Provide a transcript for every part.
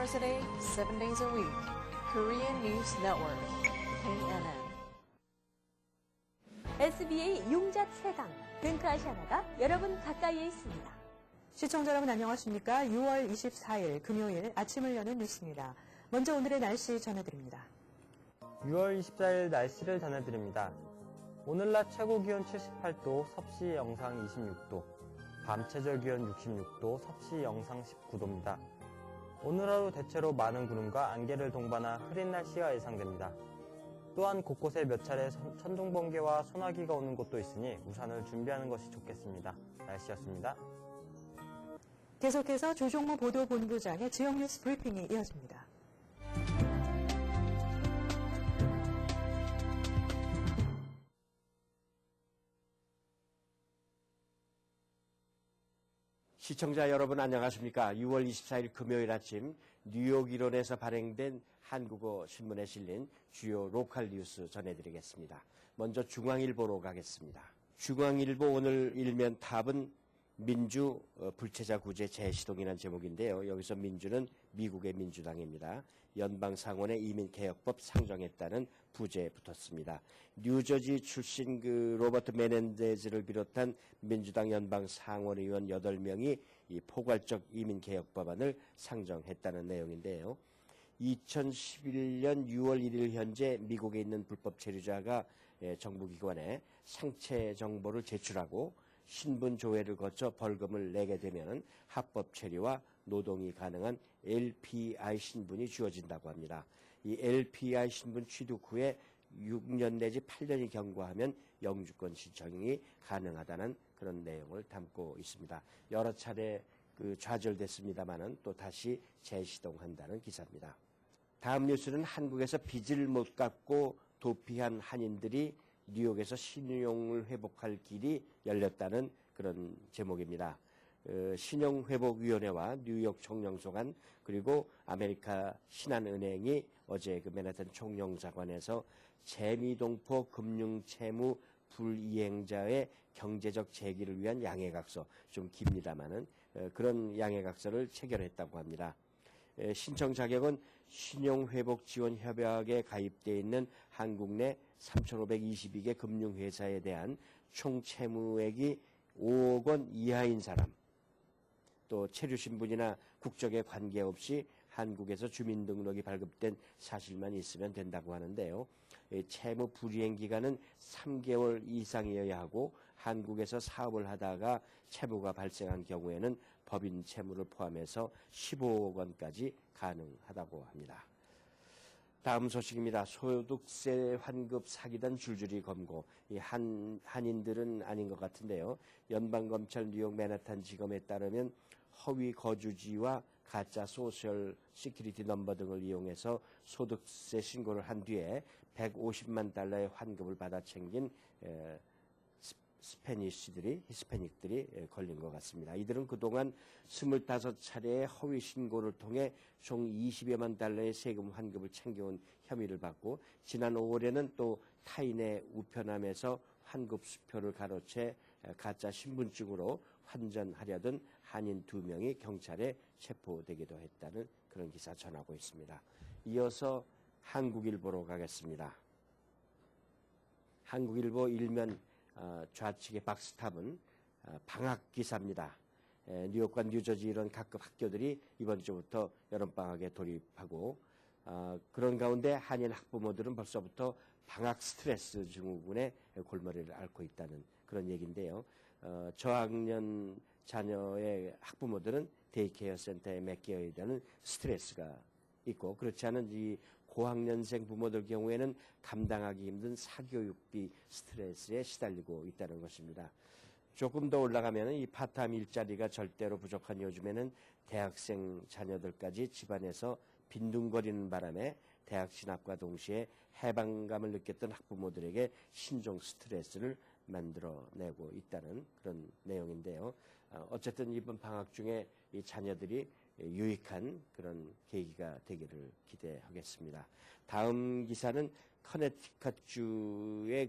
hours a day, 7 days a week. Korean News Network, KNN. SBA 용자 최강, 뱅크아시아나가 여러분 가까이에 있습니다. 시청자 여러분 안녕하십니까? 6월 24일 금요일 아침을 여는 뉴스입니다. 먼저 오늘의 날씨 전해드립니다. 6월 24일 날씨를 전해드립니다. 오늘 낮 최고 기온 78도, 섭씨 영상 26도, 밤 최저 기온 66도, 섭씨 영상 19도입니다. 오늘 하루 대체로 많은 구름과 안개를 동반한 흐린 날씨가 예상됩니다. 또한 곳곳에 몇 차례 천둥번개와 소나기가 오는 곳도 있으니 우산을 준비하는 것이 좋겠습니다. 날씨였습니다. 계속해서 조종모 보도본부장의 지역 뉴스 브리핑이 이어집니다. 시청자 여러분 안녕하십니까? 6월 24일 금요일 아침 뉴욕 일원에서 발행된 한국어 신문에 실린 주요 로컬 뉴스 전해드리겠습니다. 먼저 중앙일보로 가겠습니다. 중앙일보 오늘 일면 탑은 민주 불체자 구제 재시동이라는 제목인데요. 여기서 민주는 미국의 민주당입니다. 연방상원의 이민개혁법 상정했다는 부제에 붙었습니다. 뉴저지 출신 로버트 메넨데즈를 비롯한 민주당 연방상원의원 8명이 이 포괄적 이민개혁법안을 상정했다는 내용인데요. 2011년 6월 1일 현재 미국에 있는 불법 체류자가 정부기관에 상체 정보를 제출하고 신분 조회를 거쳐 벌금을 내게 되면 합법 체류와 노동이 가능한 LPI 신분이 주어진다고 합니다. 이 LPI 신분 취득 후에 6년 내지 8년이 경과하면 영주권 신청이 가능하다는 그런 내용을 담고 있습니다. 여러 차례 좌절됐습니다만은 또 다시 재시동한다는 기사입니다. 다음 뉴스는 한국에서 빚을 못 갚고 도피한 한인들이 뉴욕에서 신용을 회복할 길이 열렸다는 그런 제목입니다. 신용회복위원회와 뉴욕 총영소관 그리고 아메리카 신한은행이 어제 맨하탄 총영사관에서 재미동포 금융채무 불이행자의 경제적 재기를 위한 양해각서, 좀 깁니다만은 그런 양해각서를 체결했다고 합니다. 신청 자격은 신용회복지원협약에 가입되어 있는 한국 내 3,522개 금융회사에 대한 총 채무액이 5억 원 이하인 사람, 또 체류신분이나 국적에 관계없이 한국에서 주민등록이 발급된 사실만 있으면 된다고 하는데요. 채무 불이행 기간은 3개월 이상이어야 하고 한국에서 사업을 하다가 채무가 발생한 경우에는 법인 채무를 포함해서 15억 원까지 가능하다고 합니다. 다음 소식입니다. 소득세 환급 사기단 줄줄이 검거. 이 한인들은 아닌 것 같은데요. 연방검찰 뉴욕 맨하탄 지검에 따르면 허위 거주지와 가짜 소셜 시큐리티 넘버 등을 이용해서 소득세 신고를 한 뒤에 150만 달러의 환급을 받아 챙긴 히스패닉들이 걸린 것 같습니다. 이들은 그동안 25차례의 허위 신고를 통해 총 20여만 달러의 세금 환급을 챙겨온 혐의를 받고 지난 5월에는 또 타인의 우편함에서 환급 수표를 가로채 가짜 신분증으로 환전하려던 한인 2명이 경찰에 체포되기도 했다는 그런 기사 전하고 있습니다. 이어서 한국일보로 가겠습니다. 한국일보 일면 좌측의 박스탑은 방학 기사입니다. 뉴욕과 뉴저지 이런 각급 학교들이 이번 주부터 여름방학에 돌입하고 그런 가운데 한인 학부모들은 벌써부터 방학 스트레스 증후군에 골머리를 앓고 있다는 그런 얘기인데요. 저학년 자녀의 학부모들은 데이케어 센터에 맡겨야 되는 스트레스가 있고 그렇지 않은 이 고학년생 부모들 경우에는 감당하기 힘든 사교육비 스트레스에 시달리고 있다는 것입니다. 조금 더 올라가면 이 파타임 일자리가 절대로 부족한 요즘에는 대학생 자녀들까지 집안에서 빈둥거리는 바람에 대학 진학과 동시에 해방감을 느꼈던 학부모들에게 신종 스트레스를 만들어내고 있다는 그런 내용인데요. 어쨌든 이번 방학 중에 이 자녀들이 유익한 그런 계기가 되기를 기대하겠습니다. 다음 기사는 커네티컷주의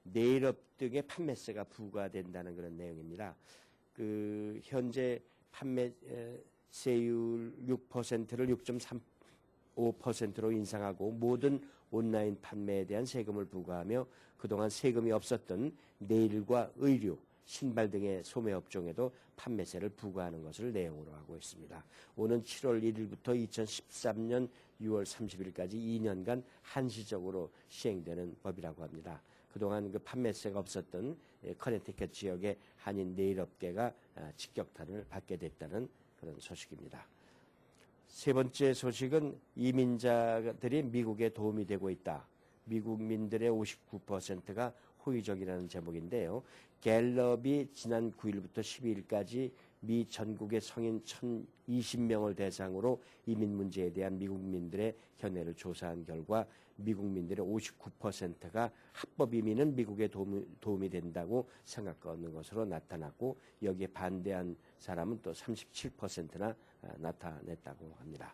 네일업 등의 판매세가 부과된다는 그런 내용입니다. 현재 판매 세율 6%를 6.35%로 인상하고 모든 온라인 판매에 대한 세금을 부과하며 그동안 세금이 없었던 네일과 의류, 신발 등의 소매 업종에도 판매세를 부과하는 것을 내용으로 하고 있습니다. 오는 7월 1일부터 2013년 6월 30일까지 2년간 한시적으로 시행되는 법이라고 합니다. 그동안 그 판매세가 없었던 커네티컷 지역의 한인 네일 업계가 직격탄을 받게 됐다는 그런 소식입니다. 세 번째 소식은 이민자들이 미국에 도움이 되고 있다. 미국민들의 59%가 호의적이라는 제목인데요. 갤럽이 지난 9일부터 12일까지 미 전국의 성인 1,020명을 대상으로 이민 문제에 대한 미국민들의 견해를 조사한 결과 미국민들의 59%가 합법 이민은 미국에 도움이 된다고 생각하는 것으로 나타났고 여기에 반대한 사람은 또 37%나 나타냈다고 합니다.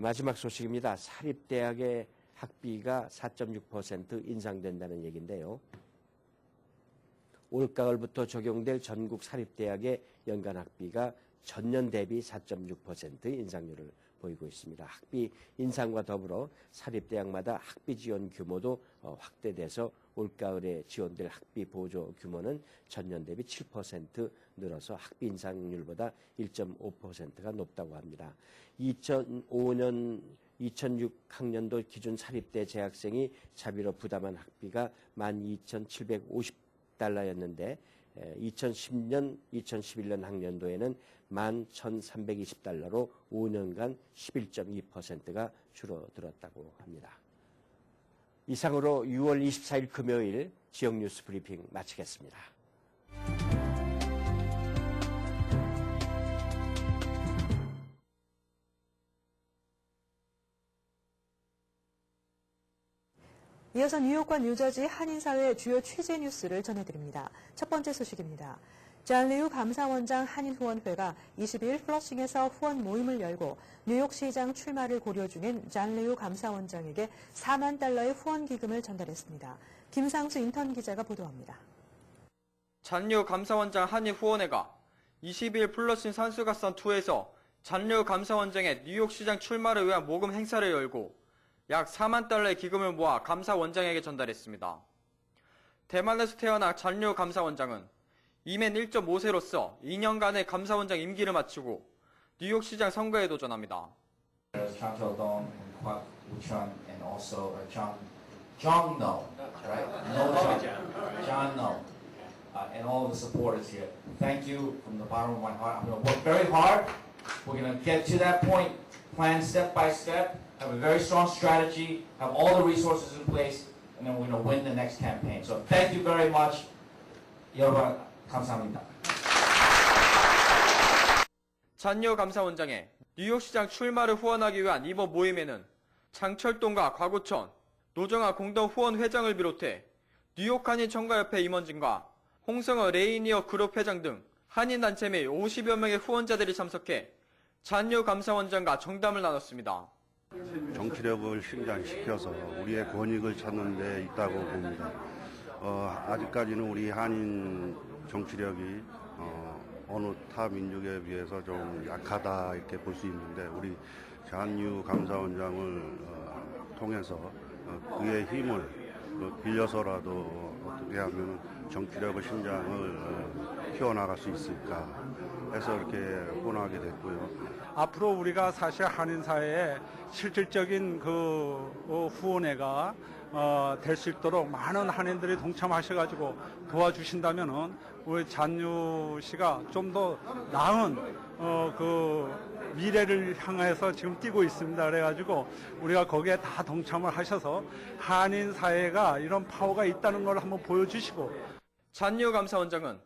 마지막 소식입니다. 사립대학의 학비가 4.6% 인상된다는 얘기인데요. 올가을부터 적용될 전국 사립대학의 연간 학비가 전년 대비 4.6% 인상률을 보이고 있습니다. 학비 인상과 더불어 사립대학마다 학비 지원 규모도 확대돼서 올가을에 지원될 학비 보조 규모는 전년 대비 7% 늘어서 학비 인상률보다 1.5%가 높다고 합니다. 2005년 2006학년도 기준 사립대 재학생이 자비로 부담한 학비가 12,750달러였는데 2010년, 2011년 학년도에는 11,320달러로 5년간 11.2%가 줄어들었다고 합니다. 이상으로 6월 24일 금요일 지역 뉴스 브리핑 마치겠습니다. 이어서 뉴욕과 뉴저지 한인사회 주요 취재 뉴스를 전해드립니다. 첫 번째 소식입니다. 잔리우 감사원장 한인후원회가 22일 플러싱에서 후원 모임을 열고 뉴욕시장 출마를 고려 중인 잔리우 감사원장에게 4만 달러의 후원 기금을 전달했습니다. 김상수 인턴 기자가 보도합니다. 잔리우 감사원장 한인후원회가 22일 플러싱 산수가산 2에서 잔리우 감사원장의 뉴욕시장 출마를 위한 모금 행사를 열고 약 4만 달러의 기금을 모아 감사원장에게 전달했습니다. 대만에서 태어난 잔리우 감사원장은 이맨 1.5세로서 2년간의 감사원장 임기를 마치고 뉴욕시장 선거에 도전합니다. John Kildon and Kwak Uchun and also John No, right? No John No, and all the supporters here. Thank you from the bottom of my heart. I'm going to work very hard. We're going to get to that point, plan step by step, have a very strong strategy, have all the resources in place, and then we're going to win the next campaign. So thank you very much. 여러분 감사합니다. 잔리우 감사원장의 뉴욕시장 출마를 후원하기 위한 이번 모임에는 장철동과 곽우천, 노정아 공동후원회장을 비롯해 뉴욕 한인청가협회 임원진과 홍성어 레이니어 그룹 회장 등 한인단체 및 50여 명의 후원자들이 참석해 잔리우 감사원장과 정담을 나눴습니다. 정치력을 신장시켜서 우리의 권익을 찾는 데 있다고 봅니다. 아직까지는 우리 한인 정치력이 어느 타 민족에 비해서 좀 약하다 이렇게 볼 수 있는데 우리 잔리우 감사원장을 통해서 그의 힘을 빌려서라도 어떻게 하면 정치력의 신장을 키워나갈 수 있을까 해서 이렇게 후원하게 됐고요. 앞으로 우리가 사실 한인사회에 실질적인 그 후원회가 될 수 있도록 많은 한인들이 동참하셔가지고 도와주신다면은 우리 잔유 씨가 좀 더 나은 그 미래를 향해서 지금 뛰고 있습니다. 그래가지고 우리가 거기에 다 동참을 하셔서 한인 사회가 이런 파워가 있다는 걸 한번 보여주시고. 잔리우 감사원장은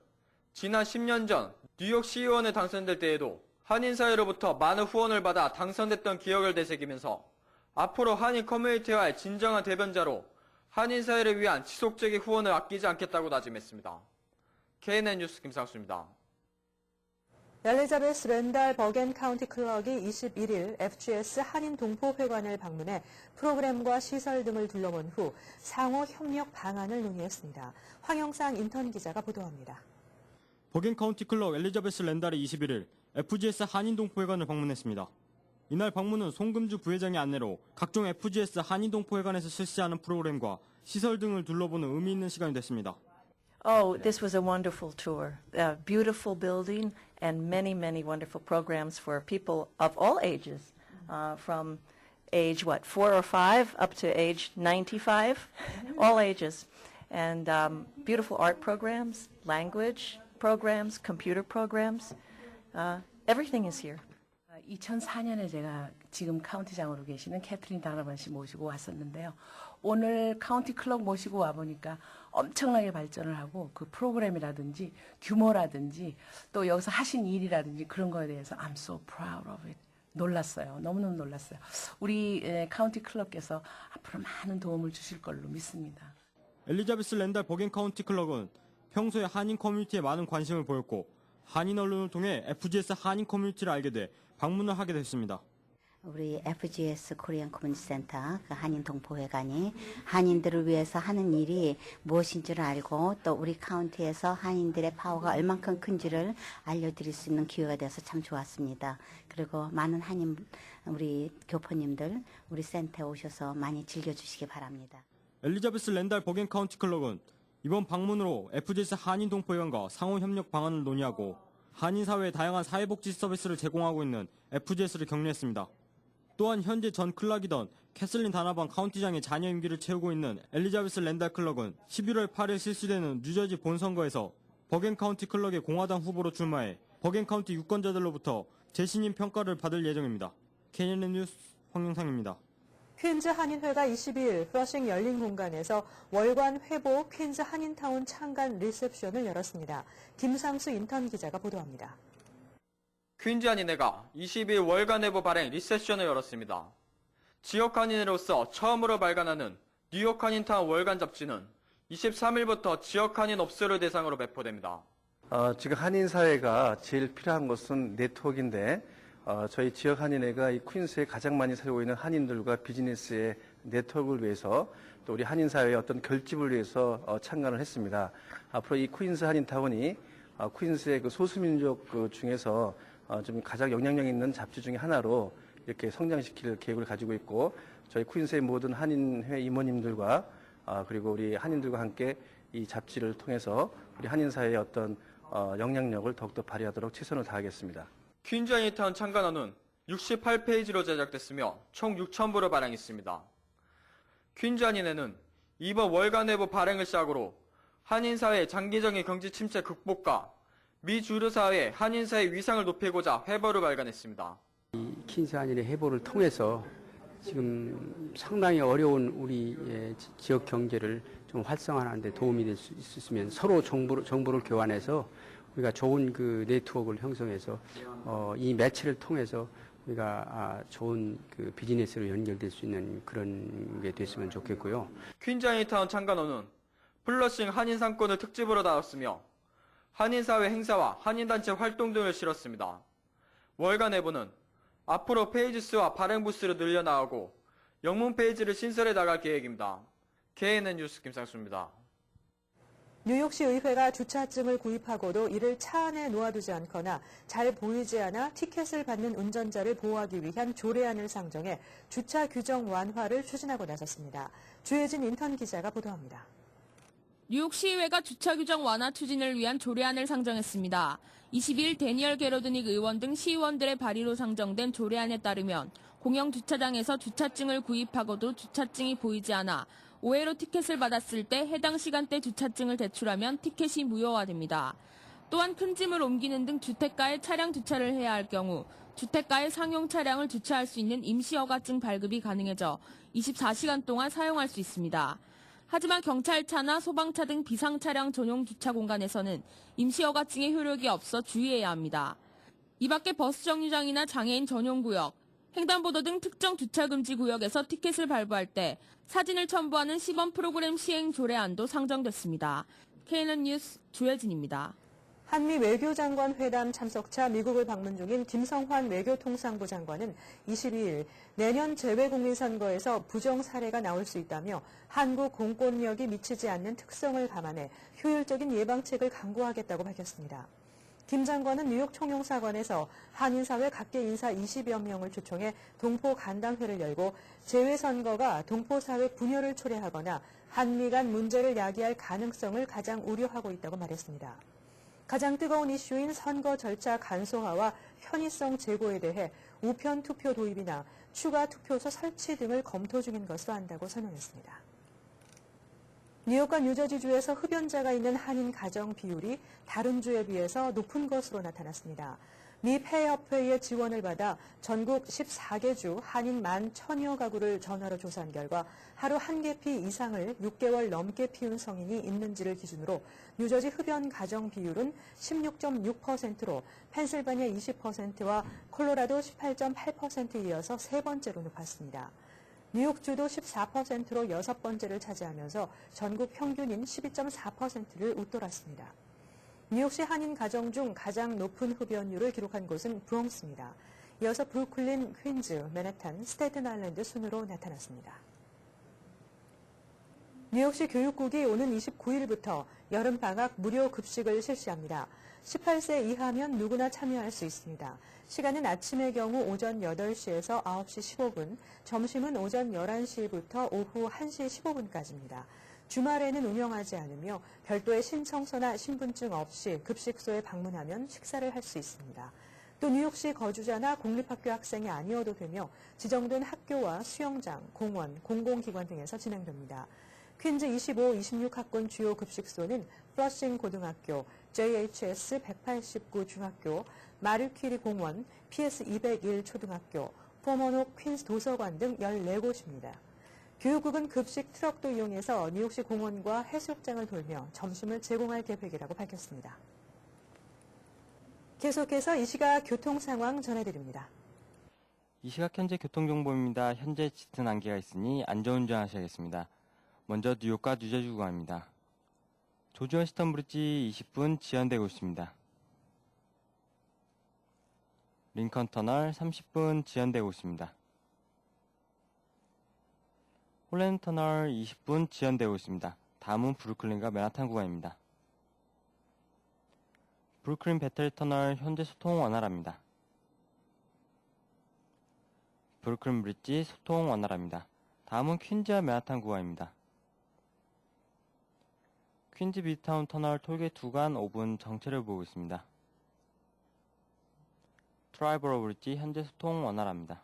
지난 10년 전 뉴욕 시의원에 당선될 때에도 한인사회로부터 많은 후원을 받아 당선됐던 기억을 되새기면서 앞으로 한인 커뮤니티와의 진정한 대변자로 한인사회를 위한 지속적인 후원을 아끼지 않겠다고 다짐했습니다. KNN 뉴스 김상수입니다. 엘리자베스 랜달 버겐 카운티 클럭이 21일 FGS 한인 동포회관을 방문해 프로그램과 시설 등을 둘러본 후 상호 협력 방안을 논의했습니다. 황영상 인턴 기자가 보도합니다. 버겐 카운티 클럭 엘리자베스 랜달이 21일 FGS 한인동포회관을 방문했습니다. 이날 방문은 송금주 부회장의 안내로 각종 FGS 한인동포회관에서 실시하는 프로그램과 시설 등을 둘러보는 의미 있는 시간이 됐습니다. Oh, this was a wonderful tour. A beautiful building and many, many wonderful programs for people of all ages, from age, 4 or 5 up to age 95, all ages. And beautiful art programs, language programs, computer programs. Everything is here. 2004년에 제가 지금 카운티장으로 계시는 캐트린 다나반 씨 모시고 왔었는데요. 오늘 카운티 클럭 모시고 와보니까 엄청나게 발전을 하고 그 프로그램이라든지 규모라든지 또 여기서 하신 일이라든지 그런 거에 대해서 I'm so proud of it. 놀랐어요. 너무너무 놀랐어요. 우리 카운티 클럭께서 앞으로 많은 도움을 주실 걸로 믿습니다. 엘리자베스 랜달 버겐 카운티 클럭은 평소에 한인 커뮤니티에 많은 관심을 보였고 한인 언론을 통해 FGS 한인 커뮤니티를 알게 돼 방문을 하게 됐습니다. 우리 FGS 코리안 커뮤니티 센터 그 한인 동포회관이 한인들을 위해서 하는 일이 무엇인 줄 알고 또 우리 카운티에서 한인들의 파워가 얼만큼 큰지를 알려드릴 수 있는 기회가 돼서 참 좋았습니다. 그리고 많은 한인 우리 교포님들 우리 센터에 오셔서 많이 즐겨주시기 바랍니다. 엘리자베스 랜달 버겐 카운티 클럭은 이번 방문으로 FGS 한인 동포회관과 상호 협력 방안을 논의하고 한인 사회에 다양한 사회복지 서비스를 제공하고 있는 FGS를 격려했습니다. 또한 현재 전 클락이던 캐슬린 다나반 카운티장의 자녀 임기를 채우고 있는 엘리자베스 랜달 클럭은 11월 8일 실시되는 뉴저지 본선거에서 버겐 카운티 클럭의 공화당 후보로 출마해 버겐 카운티 유권자들로부터 재신임 평가를 받을 예정입니다. KNN 뉴스 황영상입니다. 퀸즈 한인회가 22일 플러싱 열린 공간에서 월간 회보 퀸즈 한인타운 창간 리셉션을 열었습니다. 김상수 인턴 기자가 보도합니다. 퀸즈 한인회가 22일 월간 회보 발행 리셉션을 열었습니다. 지역 한인회로서 처음으로 발간하는 뉴욕 한인타운 월간 잡지는 23일부터 지역 한인 업소를 대상으로 배포됩니다. 지금 한인 사회가 제일 필요한 것은 네트워크인데 저희 지역 한인회가 이 퀸즈에 가장 많이 살고 있는 한인들과 비즈니스의 네트워크를 위해서 또 우리 한인 사회의 어떤 결집을 위해서 창간을 했습니다. 앞으로 이 퀸즈 한인타운이 퀸즈의 그 소수민족 중에서 좀 가장 영향력 있는 잡지 중에 하나로 이렇게 성장시킬 계획을 가지고 있고 저희 퀸즈의 모든 한인회 임원님들과 그리고 우리 한인들과 함께 이 잡지를 통해서 우리 한인 사회의 어떤 영향력을 더욱더 발휘하도록 최선을 다하겠습니다. 퀸즈 한인타운 창간호는 68페이지로 제작됐으며 총 6,000부를 발행했습니다. 퀸즈 한인회는 이번 월간 회보 발행을 시작으로 한인사회의 장기적인 경제 침체 극복과 미주류 사회의 한인사회의 위상을 높이고자 회보를 발간했습니다. 이 퀸즈 한인회 회보를 통해서 지금 상당히 어려운 우리 지역 경제를 좀 활성화하는 데 도움이 될 수 있으면 서로 정보를 교환해서 우리가 좋은 그 네트워크를 형성해서 이 매체를 통해서 우리가 좋은 그 비즈니스로 연결될 수 있는 그런 게 됐으면 좋겠고요. 퀸즈 한인타운 창간호는 플러싱 한인 상권을 특집으로 다뤘으며 한인사회 행사와 한인단체 활동 등을 실었습니다. 월간 회보는 앞으로 페이지 수와 발행 부스를 늘려나가고 영문 페이지를 신설해 나갈 계획입니다. KNN 뉴스 김상수입니다. 뉴욕시 의회가 주차증을 구입하고도 이를 차 안에 놓아두지 않거나 잘 보이지 않아 티켓을 받는 운전자를 보호하기 위한 조례안을 상정해 주차 규정 완화를 추진하고 나섰습니다. 주혜진 인턴 기자가 보도합니다. 뉴욕시의회가 주차 규정 완화 추진을 위한 조례안을 상정했습니다. 20일 데니얼 게러드닉 의원 등 시의원들의 발의로 상정된 조례안에 따르면 공영 주차장에서 주차증을 구입하고도 주차증이 보이지 않아 오해로 티켓을 받았을 때 해당 시간대 주차증을 제출하면 티켓이 무효화됩니다. 또한 큰 짐을 옮기는 등 주택가에 차량 주차를 해야 할 경우 주택가에 상용 차량을 주차할 수 있는 임시허가증 발급이 가능해져 24시간 동안 사용할 수 있습니다. 하지만 경찰차나 소방차 등 비상차량 전용 주차 공간에서는 임시허가증의 효력이 없어 주의해야 합니다. 이 밖에 버스 정류장이나 장애인 전용구역, 횡단보도 등 특정 주차금지 구역에서 티켓을 발부할 때 사진을 첨부하는 시범 프로그램 시행 조례안도 상정됐습니다. KNN 뉴스 주혜진입니다. 한미 외교장관 회담 참석차 미국을 방문 중인 김성환 외교통상부 장관은 22일 내년 재외국민선거에서 부정 사례가 나올 수 있다며 한국 공권력이 미치지 않는 특성을 감안해 효율적인 예방책을 강구하겠다고 밝혔습니다. 김 장관은 뉴욕 총영사관에서 한인사회 각계 인사 20여 명을 초청해 동포 간담회를 열고 재외선거가 동포사회 분열을 초래하거나 한미 간 문제를 야기할 가능성을 가장 우려하고 있다고 말했습니다. 가장 뜨거운 이슈인 선거 절차 간소화와 편의성 제고에 대해 우편 투표 도입이나 추가 투표소 설치 등을 검토 중인 것으로 안다고 설명했습니다. 뉴욕과 뉴저지주에서 흡연자가 있는 한인 가정 비율이 다른 주에 비해서 높은 것으로 나타났습니다. 미 폐협회의 지원을 받아 전국 14개 주 한인 11,000여 가구를 전화로 조사한 결과 하루 한 개 피 이상을 6개월 넘게 피운 성인이 있는지를 기준으로 뉴저지 흡연 가정 비율은 16.6%로 펜실바니아 20%와 콜로라도 18.8%에 이어서 세 번째로 높았습니다. 뉴욕주도 14%로 여섯 번째를 차지하면서 전국 평균인 12.4%를 웃돌았습니다. 뉴욕시 한인 가정 중 가장 높은 흡연율을 기록한 곳은 브롱스입니다. 이어서 브루클린, 퀸즈, 맨해튼, 스테튼 아일랜드 순으로 나타났습니다. 뉴욕시 교육국이 오는 29일부터 여름방학 무료 급식을 실시합니다. 18세 이하면 누구나 참여할 수 있습니다. 시간은 아침의 경우 오전 8시에서 9시 15분, 점심은 오전 11시부터 오후 1시 15분까지입니다. 주말에는 운영하지 않으며 별도의 신청서나 신분증 없이 급식소에 방문하면 식사를 할 수 있습니다. 또 뉴욕시 거주자나 공립학교 학생이 아니어도 되며 지정된 학교와 수영장, 공원, 공공기관 등에서 진행됩니다. 퀸즈 25, 26학군 주요 급식소는 플러싱 고등학교, JHS 189 중학교, 마르퀴리 공원, PS 201 초등학교, 포먼옥 퀸즈 도서관 등 14곳입니다. 교육국은 급식 트럭도 이용해서 뉴욕시 공원과 해수욕장을 돌며 점심을 제공할 계획이라고 밝혔습니다. 계속해서 이 시각 교통 상황 전해드립니다. 이 시각 현재 교통정보입니다. 현재 짙은 안개가 있으니 안전운전 하셔야겠습니다. 먼저 뉴욕과 뉴저지 구간입니다. 조지 워싱턴 브리지 20분 지연되고 있습니다. 링컨 터널 30분 지연되고 있습니다. 홀랜드 터널 20분 지연되고 있습니다. 다음은 브루클린과 맨하탄 구간입니다. 브루클린 배터리 터널 현재 소통 원활합니다. 브루클린 브리지 소통 원활합니다. 다음은 퀸즈와 맨하탄 구간입니다. 퀸즈 미드타운 터널 톨게이트 구간 5분 정체를 보고 있습니다. 트라이버로 브리지 현재 소통 원활합니다.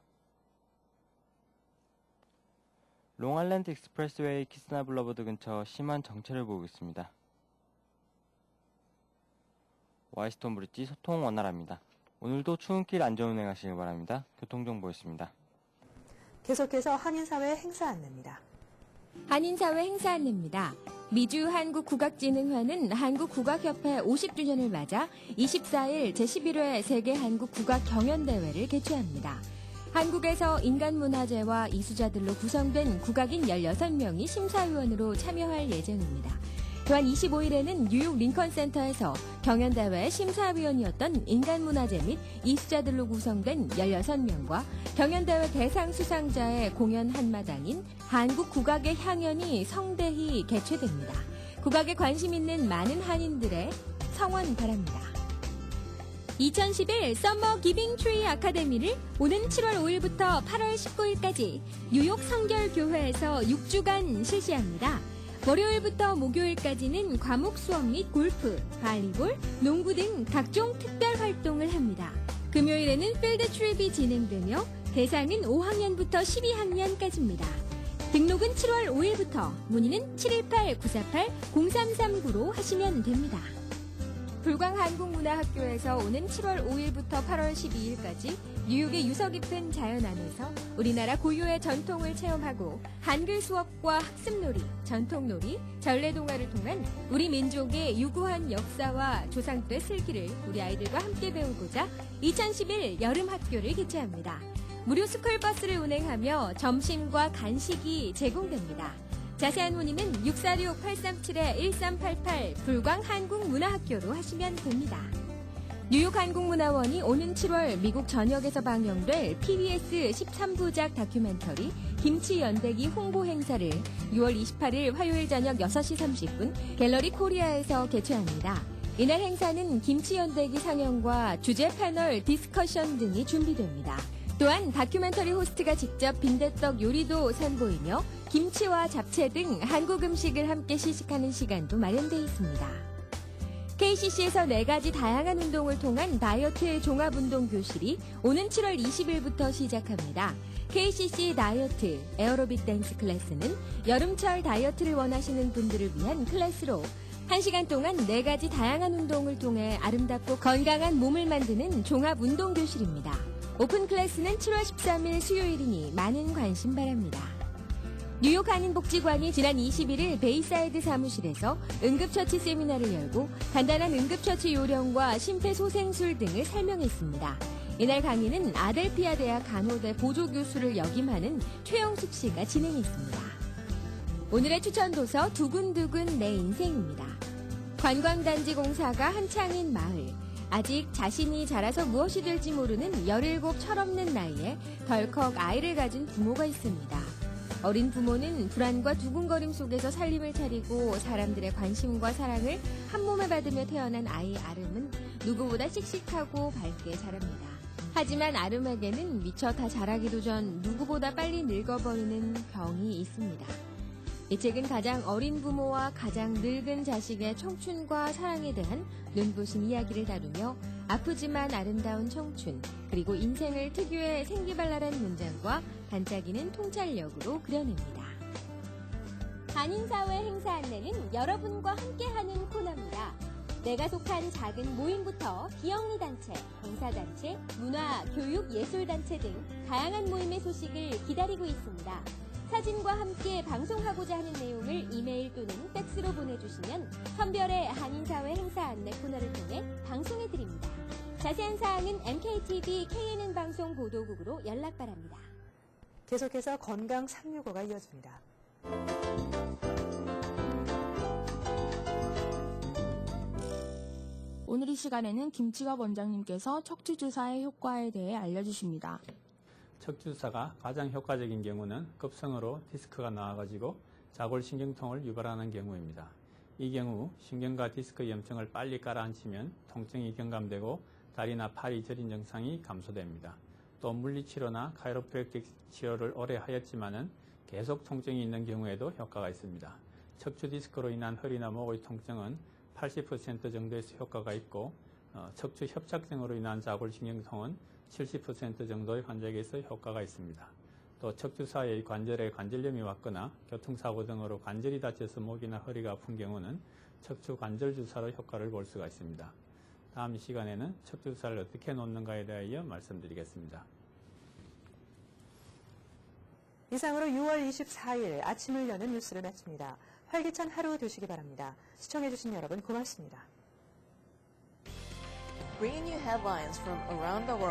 롱아일랜드 익스프레스웨이 키스나 블러버드 근처 심한 정체를 보고 있습니다. 와이스톤 브리지 소통 원활합니다. 오늘도 추운 길 안전운행 하시길 바랍니다. 교통정보였습니다. 계속해서 한인사회 행사 안내입니다. 한인사회 행사 안내입니다. 미주 한국국악진흥회는 한국국악협회 50주년을 맞아 24일 제11회 세계 한국국악 경연대회를 개최합니다. 한국에서 인간문화재와 이수자들로 구성된 국악인 16명이 심사위원으로 참여할 예정입니다. 또한 25일에는 뉴욕 링컨센터에서 경연대회 심사위원이었던 인간문화재 및 이수자들로 구성된 16명과 경연대회 대상 수상자의 공연 한마당인 한국국악의 향연이 성대히 개최됩니다. 국악에 관심 있는 많은 한인들의 성원 바랍니다. 2011 서머 기빙 트리 아카데미를 오는 7월 5일부터 8월 19일까지 뉴욕 성결교회에서 6주간 실시합니다. 월요일부터 목요일까지는 과목 수업 및 골프, 발리볼, 농구 등 각종 특별 활동을 합니다. 금요일에는 필드 트립이 진행되며 대상은 5학년부터 12학년까지입니다. 등록은 7월 5일부터, 문의는 718-948-0339로 하시면 됩니다. 불광한국문화학교에서 오는 7월 5일부터 8월 12일까지 뉴욕의 유서 깊은 자연 안에서 우리나라 고유의 전통을 체험하고 한글 수업과 학습놀이, 전통놀이, 전래동화를 통한 우리 민족의 유구한 역사와 조상들의 슬기를 우리 아이들과 함께 배우고자 2011 여름학교를 개최합니다. 무료 스쿨버스를 운행하며 점심과 간식이 제공됩니다. 자세한 문의는 646-837-1388 불광한국문화학교로 하시면 됩니다. 뉴욕 한국문화원이 오는 7월 미국 전역에서 방영될 PBS 13부작 다큐멘터리 김치 연대기 홍보 행사를 6월 28일 화요일 저녁 6시 30분 갤러리 코리아에서 개최합니다. 이날 행사는 김치 연대기 상영과 주제 패널 디스커션 등이 준비됩니다. 또한 다큐멘터리 호스트가 직접 빈대떡 요리도 선보이며 김치와 잡채 등 한국 음식을 함께 시식하는 시간도 마련되어 있습니다. KCC에서 4가지 다양한 운동을 통한 다이어트 종합운동 교실이 오는 7월 20일부터 시작합니다. KCC 다이어트 에어로빅 댄스 클래스는 여름철 다이어트를 원하시는 분들을 위한 클래스로 1시간 동안 4가지 다양한 운동을 통해 아름답고 건강한 몸을 만드는 종합운동 교실입니다. 오픈 클래스는 7월 13일 수요일이니 많은 관심 바랍니다. 뉴욕 한인복지관이 지난 21일 베이사이드 사무실에서 응급처치 세미나를 열고 간단한 응급처치 요령과 심폐소생술 등을 설명했습니다. 이날 강의는 아델피아 대학 간호대 보조교수를 역임하는 최영숙 씨가 진행했습니다. 오늘의 추천 도서 두근두근 내 인생입니다. 관광단지 공사가 한창인 마을. 아직 자신이 자라서 무엇이 될지 모르는 17 철없는 나이에 덜컥 아이를 가진 부모가 있습니다. 어린 부모는 불안과 두근거림 속에서 살림을 차리고 사람들의 관심과 사랑을 한 몸에 받으며 태어난 아이 아름은 누구보다 씩씩하고 밝게 자랍니다. 하지만 아름에게는 미처 다 자라기도 전 누구보다 빨리 늙어버리는 병이 있습니다. 이 책은 가장 어린 부모와 가장 늙은 자식의 청춘과 사랑에 대한 눈부신 이야기를 다루며 아프지만 아름다운 청춘, 그리고 인생을 특유의 생기발랄한 문장과 반짝이는 통찰력으로 그려냅니다. 한인사회 행사 안내는 여러분과 함께하는 코너입니다. 내가 속한 작은 모임부터 비영리 단체, 봉사단체, 문화, 교육, 예술단체 등 다양한 모임의 소식을 기다리고 있습니다. 사진과 함께 방송하고자 하는 내용을 이메일 또는 팩스로 보내주시면 선별의 한인사회 행사 안내 코너를 통해 방송해드립니다. 자세한 사항은 MKTV KNN 방송 보도국으로 연락 바랍니다. 계속해서 건강 365가 이어집니다. 오늘 이 시간에는 김치갑 원장님께서 척추주사의 효과에 대해 알려주십니다. 척추주사가 가장 효과적인 경우는 급성으로 디스크가 나와가지고 자골신경통을 유발하는 경우입니다. 이 경우 신경과 디스크 염증을 빨리 깔아앉히면 통증이 경감되고 다리나 팔이 저린 증상이 감소됩니다. 또 물리치료나 카이로프랙틱 치료를 오래 하였지만은 계속 통증이 있는 경우에도 효과가 있습니다. 척추 디스크로 인한 허리나 목의 통증은 80% 정도에서 효과가 있고 척추 협착증으로 인한 자골신경통은 70% 정도의 환자에게서 효과가 있습니다. 또 척추 사이의 관절에 관절염이 왔거나 교통사고 등으로 관절이 다쳐서 목이나 허리가 아픈 경우는 척추 관절 주사로 효과를 볼 수가 있습니다. 다음 시간에는 척추 주사를 어떻게 놓는가에 대하여 말씀드리겠습니다. 이상으로 6월 24일 아침을 여는 뉴스를 마칩니다. 활기찬 하루 되시기 바랍니다. 시청해주신 여러분 고맙습니다. Bringing you headlines from around the world.